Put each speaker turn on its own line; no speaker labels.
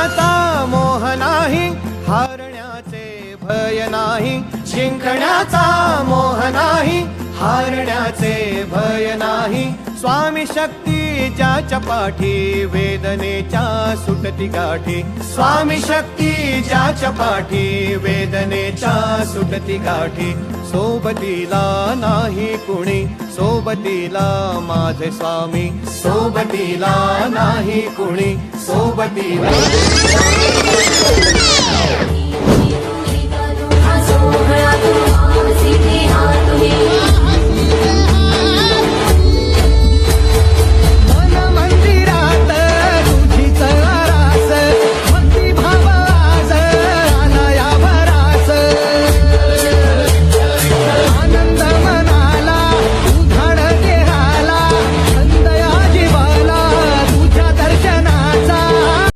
जिंकण्याचा मोह नाही, हारण्याचे भय नाही. जिंकण्याचा मोह नाही, हारण्याचे भय नाही. स्वामी शक्ती ज्याच्या पाठी, वेदनेच्या सुटती गाठी. स्वामी शक्ती ज्याच्या पाठी, वेदनेच्या सुटती गाठी. सोबतीला नाही कुणी, सोबतीला माझे स्वामी. सोबतीला नाही कुणी, सोबतीला.
सोहळा तू सिद्धी हात